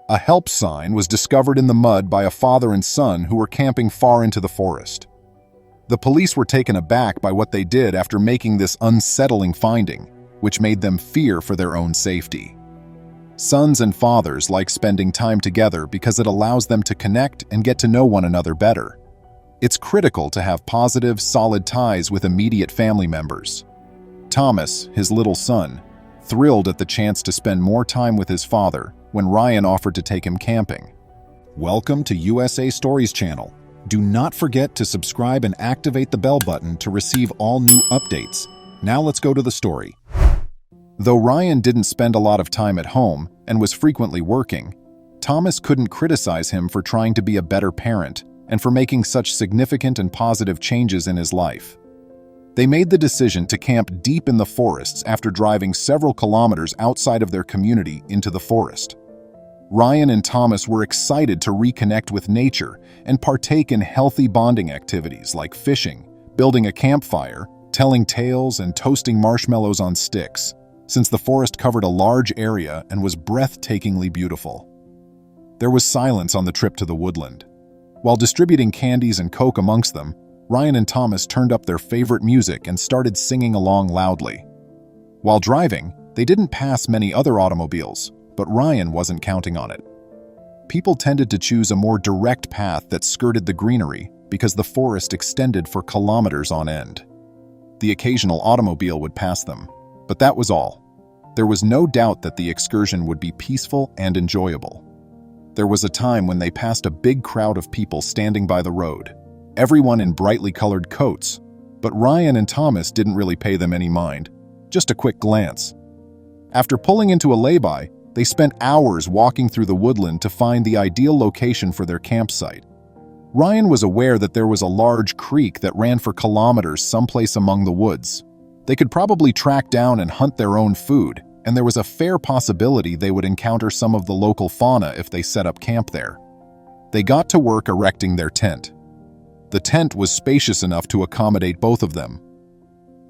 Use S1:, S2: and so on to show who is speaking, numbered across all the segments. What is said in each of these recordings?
S1: A help sign was discovered in the mud by a father and son who were camping far into the forest. The police were taken aback by what they did after making this unsettling finding, which made them fear for their own safety. Sons and fathers like spending time together because it allows them to connect and get to know one another better. It's critical to have positive, solid ties with immediate family members. Thomas, his little son, thrilled at the chance to spend more time with his father when Ryan offered to take him camping. Welcome to USA Stories channel. Do not forget to subscribe and activate the bell button to receive all new updates. Now let's go to the story. Though Ryan didn't spend a lot of time at home and was frequently working, Thomas couldn't criticize him for trying to be a better parent and for making such significant and positive changes in his life. They made the decision to camp deep in the forests after driving several kilometers outside of their community into the forest. Ryan and Thomas were excited to reconnect with nature and partake in healthy bonding activities like fishing, building a campfire, telling tales, and toasting marshmallows on sticks, since the forest covered a large area and was breathtakingly beautiful. There was silence on the trip to the woodland. While distributing candies and Coke amongst them, Ryan and Thomas turned up their favorite music and started singing along loudly. While driving, they didn't pass many other automobiles, but Ryan wasn't counting on it. People tended to choose a more direct path that skirted the greenery because the forest extended for kilometers on end. The occasional automobile would pass them, but that was all. There was no doubt that the excursion would be peaceful and enjoyable. There was a time when they passed a big crowd of people standing by the road, everyone in brightly colored coats, but Ryan and Thomas didn't really pay them any mind, just a quick glance. After pulling into a lay-by, they spent hours walking through the woodland to find the ideal location for their campsite. Ryan was aware that there was a large creek that ran for kilometers someplace among the woods. They could probably track down and hunt their own food, and there was a fair possibility they would encounter some of the local fauna if they set up camp there. They got to work erecting their tent. The tent was spacious enough to accommodate both of them.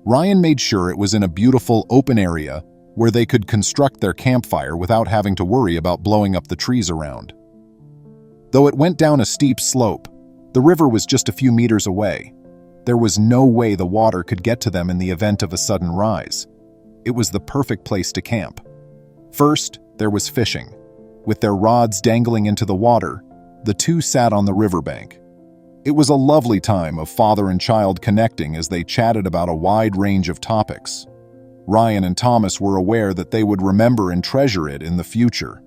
S1: Ryan made sure it was in a beautiful open area where they could construct their campfire without having to worry about blowing up the trees around. Though it went down a steep slope, the river was just a few meters away. There was no way the water could get to them in the event of a sudden rise. It was the perfect place to camp. First, there was fishing. With their rods dangling into the water, the two sat on the riverbank. It was a lovely time of father and child connecting as they chatted about a wide range of topics. Ryan and Thomas were aware that they would remember and treasure it in the future.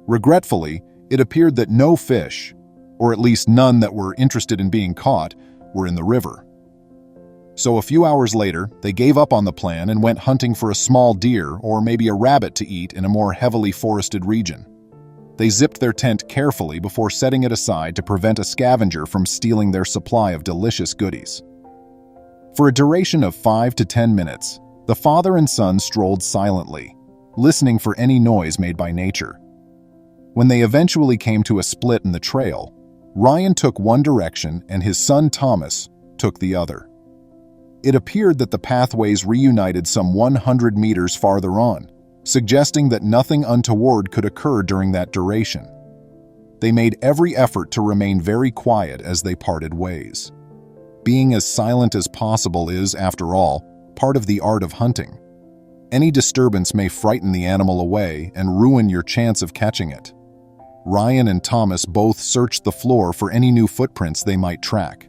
S1: Regretfully, it appeared that no fish, or at least none that were interested in being caught, were in the river. So a few hours later, they gave up on the plan and went hunting for a small deer or maybe a rabbit to eat in a more heavily forested region. They zipped their tent carefully before setting it aside to prevent a scavenger from stealing their supply of delicious goodies. For a duration of 5 to 10 minutes, the father and son strolled silently, listening for any noise made by nature. When they eventually came to a split in the trail, Ryan took one direction and his son Thomas took the other. It appeared that the pathways reunited some 100 meters farther on, suggesting that nothing untoward could occur during that duration. They made every effort to remain very quiet as they parted ways. Being as silent as possible is, after all, part of the art of hunting. Any disturbance may frighten the animal away and ruin your chance of catching it. Ryan and Thomas both searched the floor for any new footprints they might track,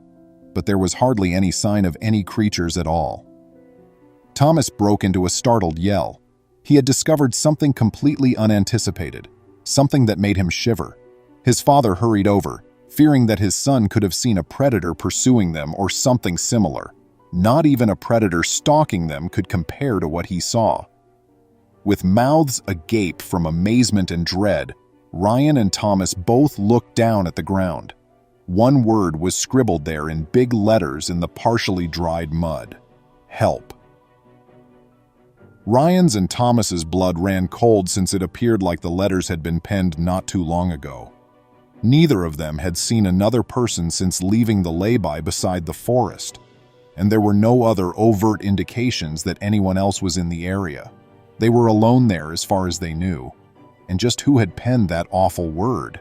S1: but there was hardly any sign of any creatures at all. Thomas broke into a startled yell. He had discovered something completely unanticipated, something that made him shiver. His father hurried over, fearing that his son could have seen a predator pursuing them or something similar. Not even a predator stalking them could compare to what he saw. With mouths agape from amazement and dread, Ryan and Thomas both looked down at the ground. One word was scribbled there in big letters in the partially dried mud: help. Ryan's and Thomas's blood ran cold since it appeared like the letters had been penned not too long ago. Neither of them had seen another person since leaving the lay-by beside the forest, and there were no other overt indications that anyone else was in the area. They were alone there as far as they knew. and just who had penned that awful word.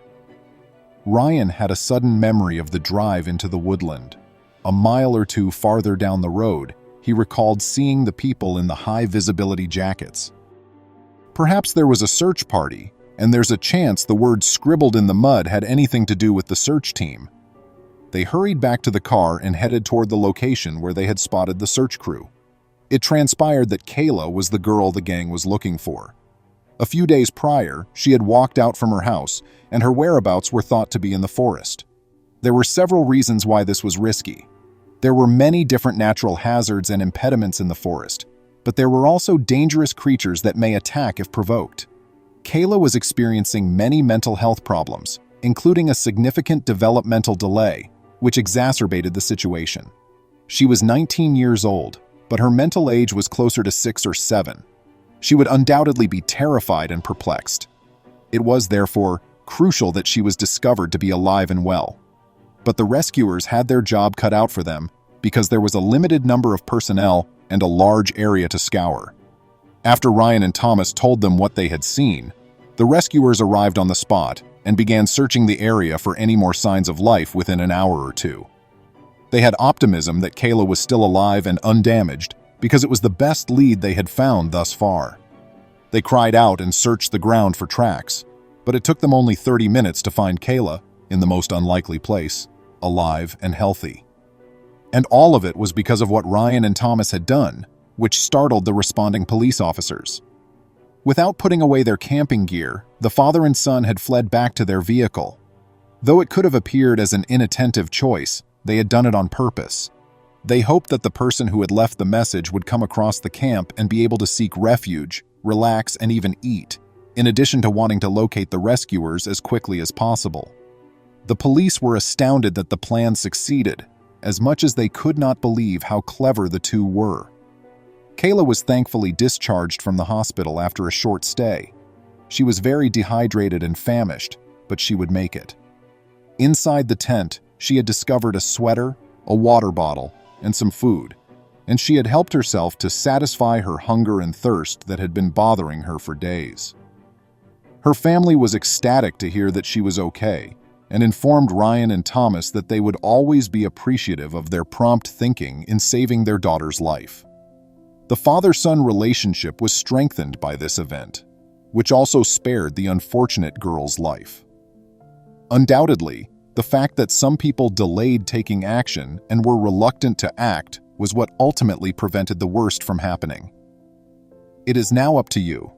S1: Ryan had a sudden memory of the drive into the woodland. A mile or two farther down the road, he recalled seeing the people in the high-visibility jackets. Perhaps there was a search party, and there's a chance the word scribbled in the mud had anything to do with the search team. They hurried back to the car and headed toward the location where they had spotted the search crew. It transpired that Kayla was the girl the gang was looking for. A few days prior, she had walked out from her house, and her whereabouts were thought to be in the forest. There were several reasons why this was risky. There were many different natural hazards and impediments in the forest, but there were also dangerous creatures that may attack if provoked. Kayla was experiencing many mental health problems, including a significant developmental delay, which exacerbated the situation. She was 19 years old, but her mental age was closer to 6 or 7. She would undoubtedly be terrified and perplexed. It was, therefore, crucial that she was discovered to be alive and well. But the rescuers had their job cut out for them because there was a limited number of personnel and a large area to scour. After Ryan and Thomas told them what they had seen, the rescuers arrived on the spot and began searching the area for any more signs of life within an hour or two. They had optimism that Kayla was still alive and undamaged because it was the best lead they had found thus far. They cried out and searched the ground for tracks, but it took them only 30 minutes to find Kayla in the most unlikely place, alive and healthy. And all of it was because of what Ryan and Thomas had done, which startled the responding police officers. Without putting away their camping gear, the father and son had fled back to their vehicle. Though it could have appeared as an inattentive choice, they had done it on purpose. They hoped that the person who had left the message would come across the camp and be able to seek refuge, relax, and even eat, in addition to wanting to locate the rescuers as quickly as possible. The police were astounded that the plan succeeded, as much as they could not believe how clever the two were. Kayla was thankfully discharged from the hospital after a short stay. She was very dehydrated and famished, but she would make it. Inside the tent, she had discovered a sweater, a water bottle, and some food, and she had helped herself to satisfy her hunger and thirst that had been bothering her for days. Her family was ecstatic to hear that she was okay, and informed Ryan and Thomas that they would always be appreciative of their prompt thinking in saving their daughter's life. The father-son relationship was strengthened by this event, which also spared the unfortunate girl's life. Undoubtedly, the fact that some people delayed taking action and were reluctant to act was what ultimately prevented the worst from happening. It is now up to you.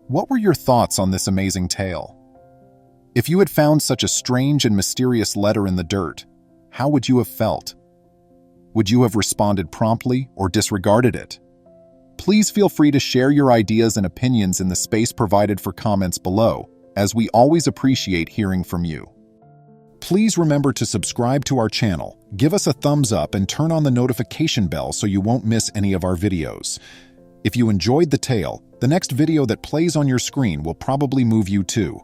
S1: What were your thoughts on this amazing tale? If you had found such a strange and mysterious letter in the dirt, how would you have felt? Would you have responded promptly or disregarded it? Please feel free to share your ideas and opinions in the space provided for comments below, as we always appreciate hearing from you. Please remember to subscribe to our channel, give us a thumbs up, and turn on the notification bell so you won't miss any of our videos. If you enjoyed the tale, the next video that plays on your screen will probably move you too.